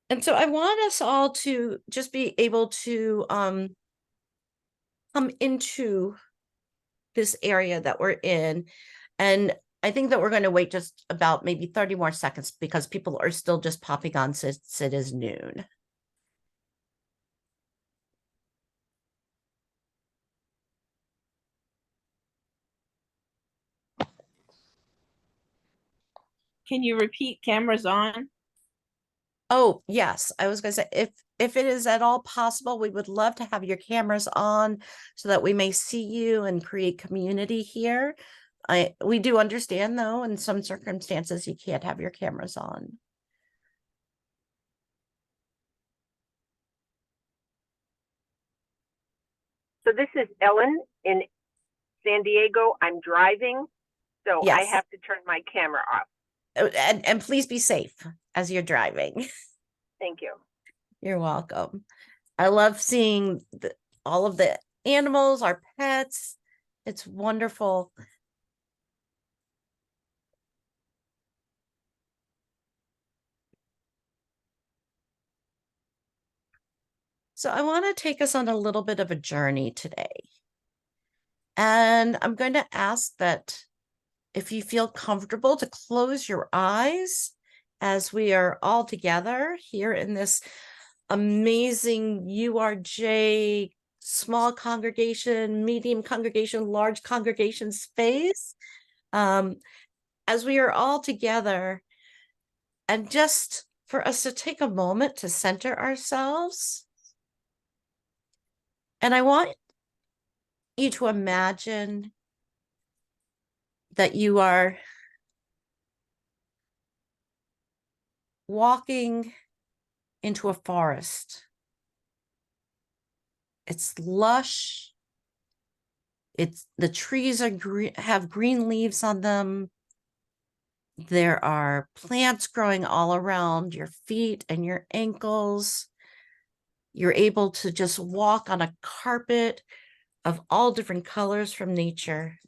And so I want us all to just be able to come into this area that we're in. And I think that we're going to wait just about maybe 30 more seconds because people are still just popping on since it is noon. Can you repeat cameras on? Oh, yes. I was going to say if it is at all possible, we would love to have your cameras on so that we may see you and create community here. We do understand though, in some circumstances you can't have your cameras on. So this is Ellen in San Diego. I'm driving, so I Yes. have to turn my camera off. And please be safe as you're driving. Thank you. You're welcome. I love seeing all of the animals, our pets. It's wonderful. So I want to take us on a little bit of a journey today. And I'm going to ask that if you feel comfortable to close your eyes as we are all together here in this amazing URJ small congregation, medium congregation, large congregation space. Um, as we are all together, and just for us to take a moment to center ourselves. And I want you to imagine that you are walking into a forest. It's lush. It's the trees are have green leaves on them. There are plants growing all around your feet and your ankles. You're able to just walk on a carpet of all different colors from nature.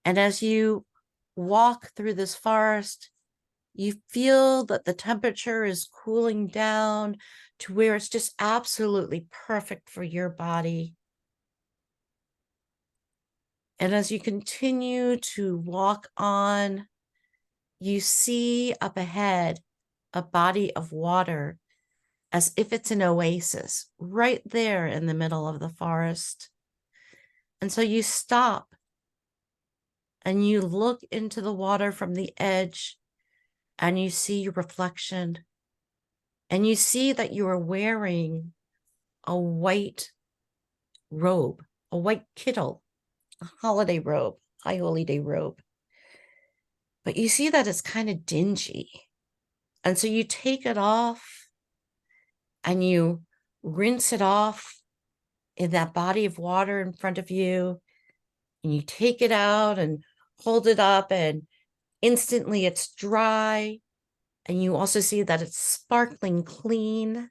And as you walk through this forest, you feel that the temperature is cooling down to where it's just absolutely perfect for your body. And as you continue to walk on, you see up ahead a body of water as if it's an oasis right there in the middle of the forest. And so you stop and you look into the water from the edge and you see your reflection. And you see that you are wearing a white robe, a white kittle, a holiday robe, high holy day robe. But you see that it's kind of dingy. And so you take it off and you rinse it off in that body of water in front of you. And you take it out and hold it up, and instantly it's dry. And you also see that it's sparkling clean.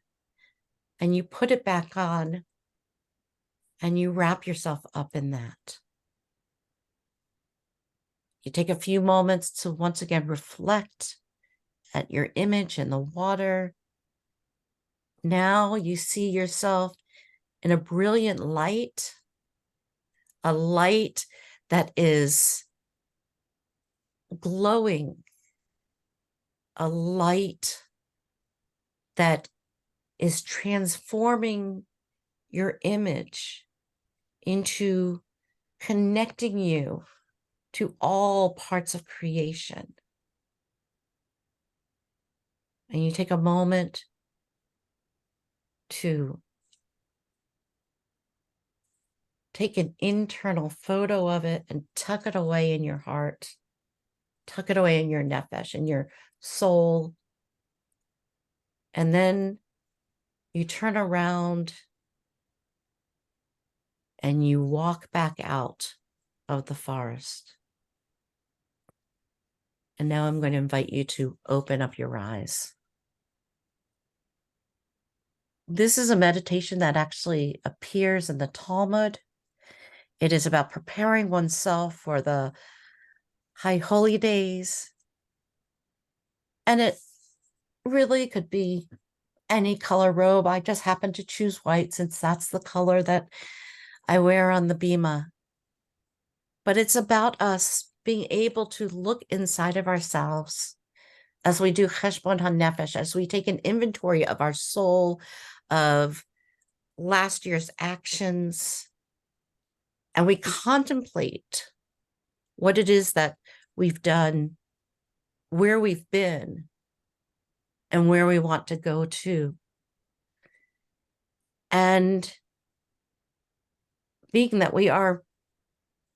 And you put it back on and you wrap yourself up in that. You take a few moments to once again reflect at your image in the water. Now you see yourself in a brilliant light, a light that is glowing, a light that is transforming your image into connecting you to all parts of creation. And you take a moment to take an internal photo of it and tuck it away in your heart, tuck it away in your nefesh, in your soul. And then you turn around and you walk back out of the forest. And now I'm going to invite you to open up your eyes. This is a meditation that actually appears in the Talmud. It is about preparing oneself for the high holy days. And it really could be any color robe. I just happen to choose white since that's the color that I wear on the bima. But it's about us being able to look inside of ourselves as we do cheshbon hanefesh, as we take an inventory of our soul, of last year's actions, and we contemplate what it is that we've done, where we've been, and where we want to go to. And being that we are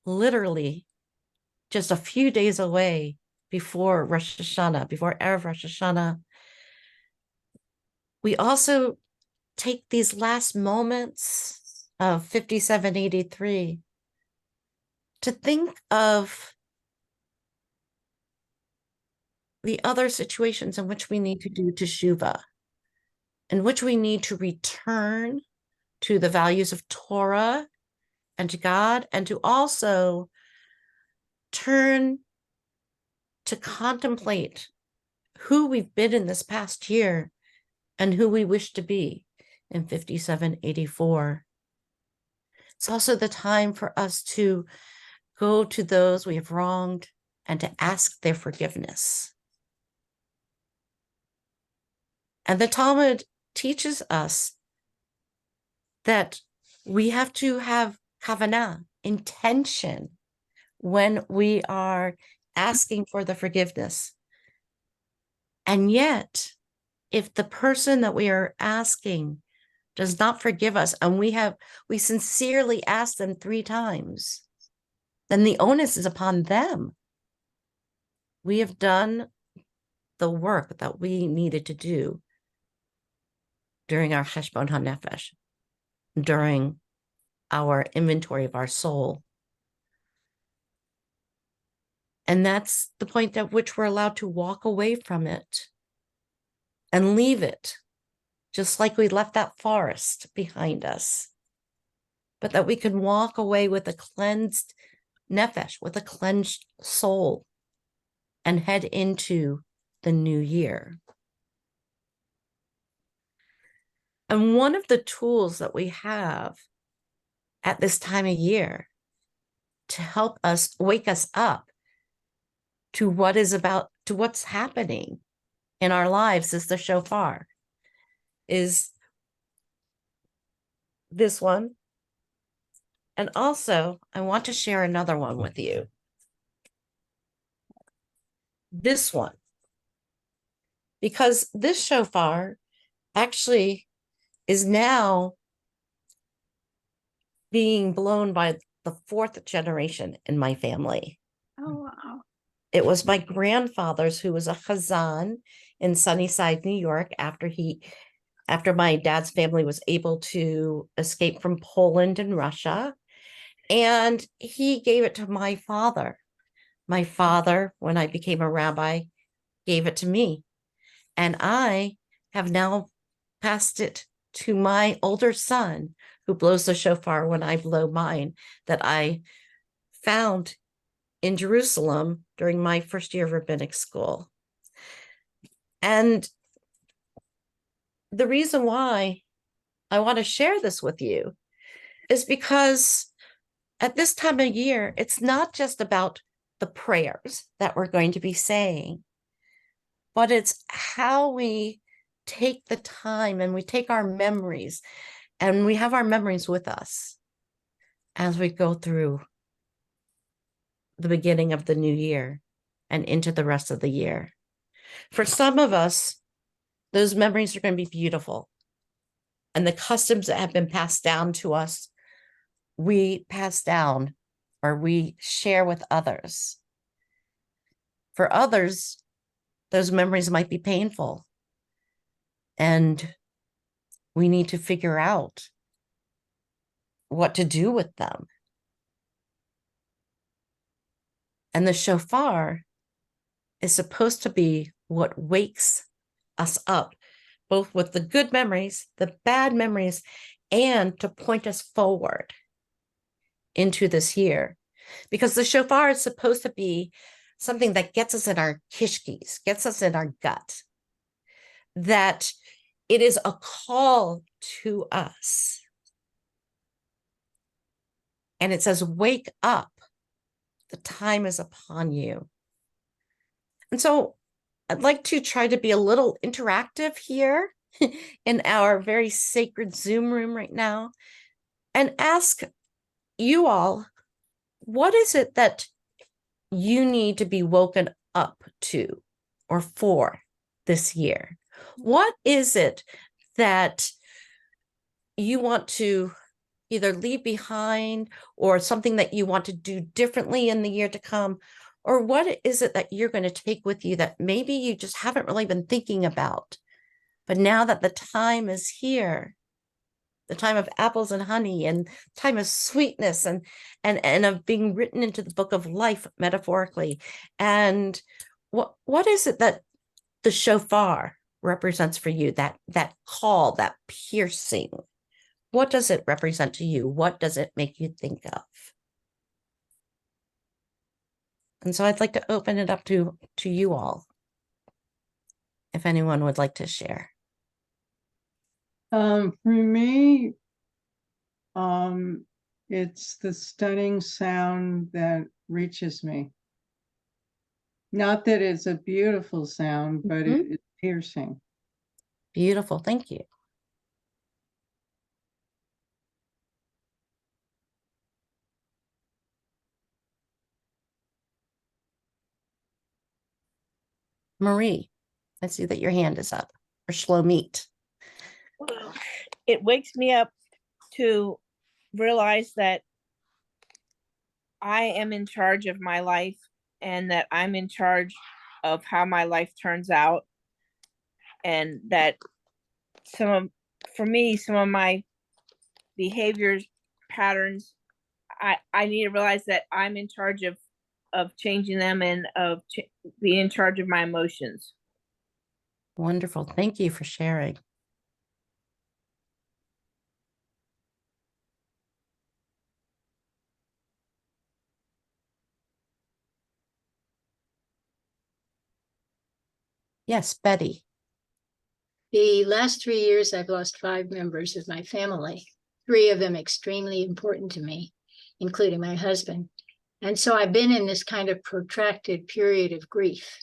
literally just a few days away before Rosh Hashanah, before Erev Rosh Hashanah, we also take these last moments of 5783 to think of the other situations in which we need to do teshuvah, in which we need to return to the values of Torah and to God, and to also turn to contemplate who we've been in this past year and who we wish to be in 5784. It's also the time for us to go to those we have wronged and to ask their forgiveness. And the Talmud teaches us that we have to have kavanah, intention, when we are asking for the forgiveness. And yet, if the person that we are asking does not forgive us, and we sincerely ask them 3 times, then the onus is upon them. We have done the work that we needed to do during our cheshbon hanefesh, during our inventory of our soul. And that's the point at which we're allowed to walk away from it and leave it, just like we left that forest behind us, but that we can walk away with a cleansed nefesh, with a cleansed soul, and head into the new year. And one of the tools that we have at this time of year to help us wake us up to what's happening in our lives is the shofar, is this one. And also, I want to share another one with you. This one. Because this shofar actually is now being blown by the 4th generation in my family. Oh, wow. It was my grandfather's, who was a chazan in Sunnyside, New York, after my dad's family was able to escape from Poland and Russia. And he gave it to my father. My father, when I became a rabbi, gave it to me. And I have now passed it to my older son, who blows the shofar when I blow mine, that I found in Jerusalem during my first year of rabbinic school. And the reason why I want to share this with you is because at this time of year, it's not just about the prayers that we're going to be saying, but it's how we take the time and we take our memories, and we have our memories with us as we go through the beginning of the new year and into the rest of the year. For some of us, those memories are going to be beautiful. And the customs that have been passed down to us, we pass down or we share with others. For others, those memories might be painful, and we need to figure out what to do with them. And the shofar is supposed to be what wakes us up, both with the good memories, the bad memories, and to point us forward into this year. Because the shofar is supposed to be something that gets us in our kishkis, gets us in our gut. that it is a call to us. And it says, wake up, the time is upon you. And so I'd like to try to be a little interactive here in our very sacred Zoom room right now and ask you all, what is it that you need to be woken up to or for this year? What is it that you want to either leave behind or something that you want to do differently in the year to come? Or what is it that you're going to take with you that maybe you just haven't really been thinking about? But now that the time is here, the time of apples and honey and time of sweetness and of being written into the book of life metaphorically. And what is it that the shofar represents for you, that call, that piercing? What does it represent to you? What does it make you think of? And so I'd like to open it up to you all, if anyone would like to share. For me, it's the stunning sound that reaches me. Not that it's a beautiful sound, but it's piercing. Beautiful. Thank you. Marie, I see that your hand is up. Or Shlomit. It wakes me up to realize that I am in charge of my life and that I'm in charge of how my life turns out. And that some of my behaviors, patterns, I need to realize that I'm in charge of changing them and of being in charge of my emotions. Wonderful. Thank you for sharing. Yes, Betty. The last 3 years, I've lost 5 members of my family, 3 of them extremely important to me, including my husband. And so I've been in this kind of protracted period of grief,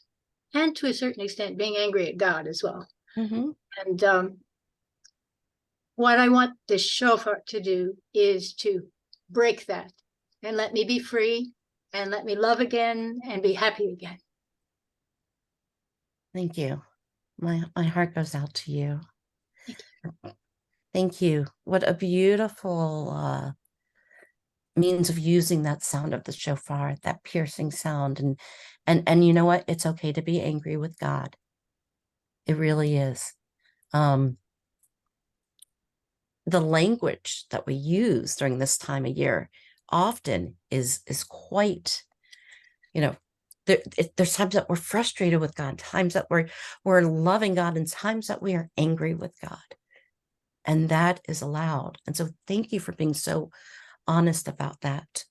and to a certain extent, being angry at God as well. Mm-hmm. And what I want this shofar to do is to break that and let me be free and let me love again and be happy again. Thank you. My heart goes out to you. Thank you. What a beautiful means of using that sound of the shofar, that piercing sound. And you know what? It's okay to be angry with God. It really is. The language that we use during this time of year often is quite, there's times that we're frustrated with God, times that we're loving God, and times that we are angry with God. And that is allowed. And so thank you for being so honest about that.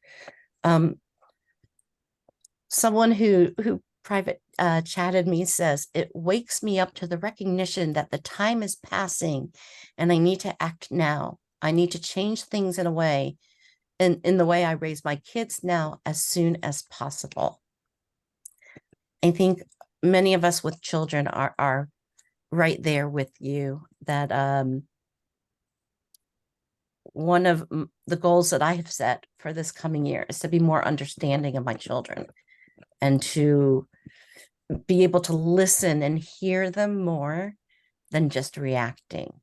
Someone who private chatted me says, it wakes me up to the recognition that the time is passing and I need to act now. I need to change things in a way, in the way I raise my kids now as soon as possible. I think many of us with children are right there with you, that one of the goals that I have set for this coming year is to be more understanding of my children and to be able to listen and hear them more than just reacting.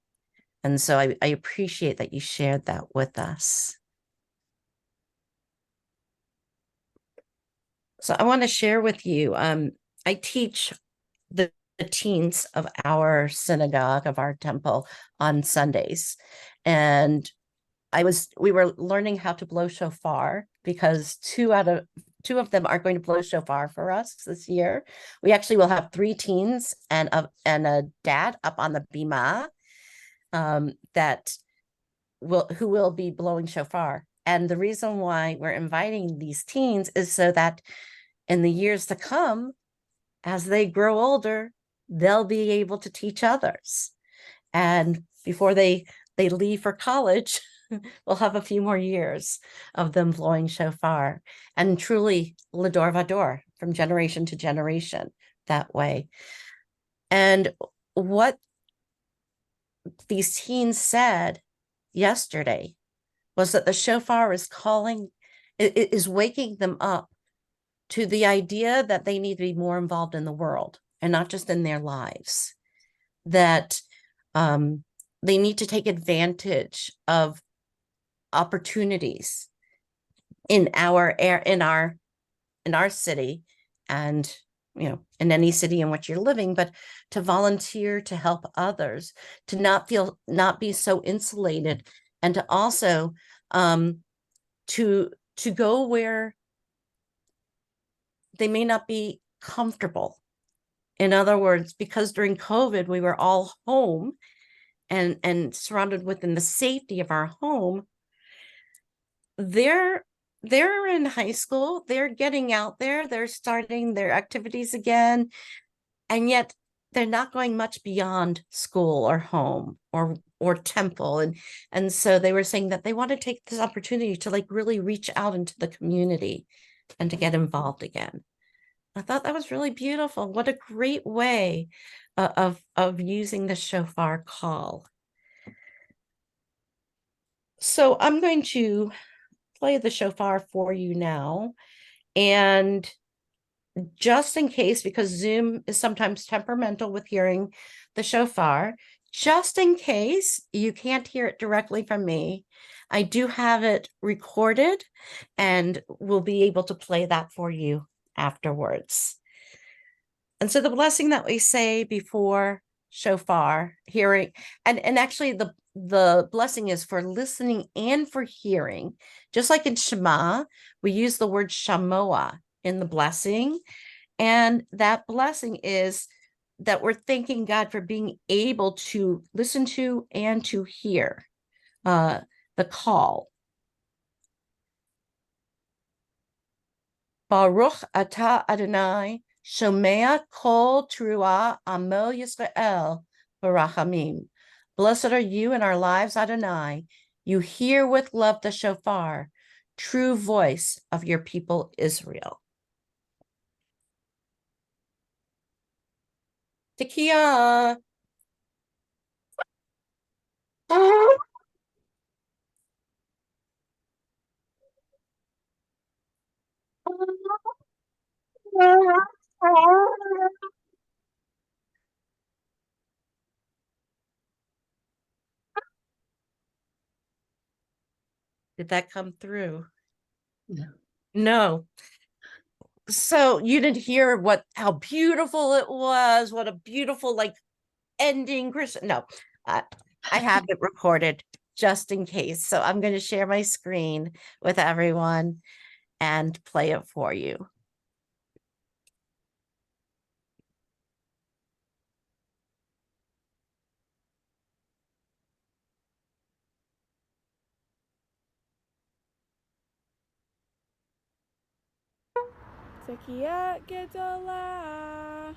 And so I appreciate that you shared that with us. So I want to share with you, I teach the teens of our synagogue, of our temple, on Sundays. And we were learning how to blow shofar because two of them are going to blow shofar for us this year. We actually will have 3 teens and a dad up on the bima who will be blowing shofar. And the reason why we're inviting these teens is so that in the years to come, as they grow older, they'll be able to teach others. And before they leave for college, we'll have a few more years of them blowing shofar, and truly Lador Vador, from generation to generation, that way. And what these teens said yesterday was that the shofar is calling, it is waking them up to the idea that they need to be more involved in the world and not just in their lives. That they need to take advantage of opportunities in our city, and in any city in which you're living, but to volunteer, to help others, to not be so insulated, and to also to go where they may not be comfortable. In other words, because during COVID we were all home and surrounded within the safety of our home, they're in high school, they're getting out there, they're starting their activities again, and yet they're not going much beyond school or home or temple. And so they were saying that they want to take this opportunity to like really reach out into the community and to get involved again. I thought that was really beautiful. What a great way of using the shofar call. So I'm going to play the shofar for you now. And just in case, because Zoom is sometimes temperamental with hearing the shofar, just in case you can't hear it directly from me, I do have it recorded and we'll be able to play that for you afterwards. And so the blessing that we say before shofar, hearing, and actually the blessing is for listening and for hearing. Just like in Shema, we use the word shamoa in the blessing. And that blessing is that we're thanking God for being able to listen to and to hear the call. Baruch atah Adonai, shomea kol teruah amo Yisrael barachamim. Blessed are you in our lives, Adonai. You hear with love the shofar, true voice of your people Israel. Tekiah. Did that come through? No. No. So you didn't hear how beautiful it was, what a beautiful ending. No, I have it recorded just in case. So I'm going to share my screen with everyone and play it for you. Tekiah Gedolah.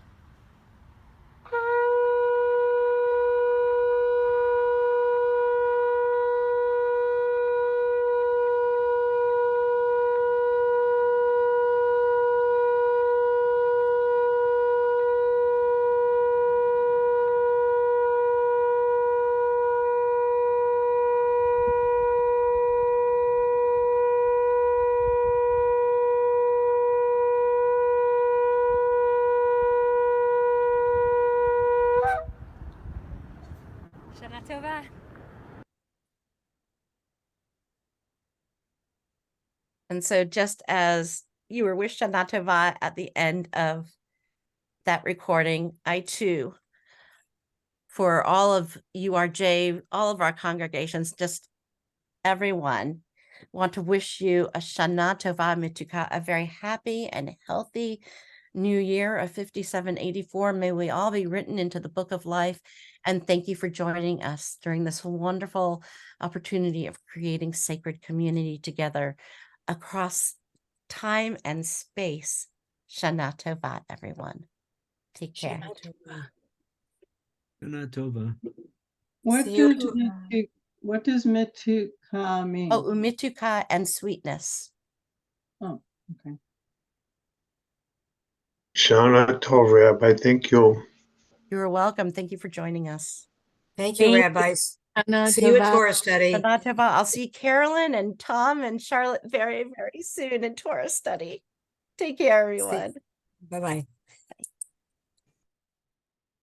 Shana Tova. And so just as you were wished Shana Tova at the end of that recording, I too, for all of URJ, all of our congregations, just everyone, want to wish you a Shana Tova Mituka, a very happy and healthy new year of 5784. May we all be written into the book of life. And thank you for joining us during this wonderful opportunity of creating sacred community together across time and space. Shana Tova, everyone. Take care. Shana Tova. Shana Tova. What See you does tomorrow. what does mituka mean? Oh, umituka and sweetness. Oh, okay. Shana Tov, Rabbi. Thank you. You're welcome. Thank you for joining us. Thank you, Thank rabbis. Shana See you at Tova. Torah study. Shana Tova. I'll see Carolyn and Tom and Charlotte very, very soon in Torah study. Take care, everyone. Bye-bye.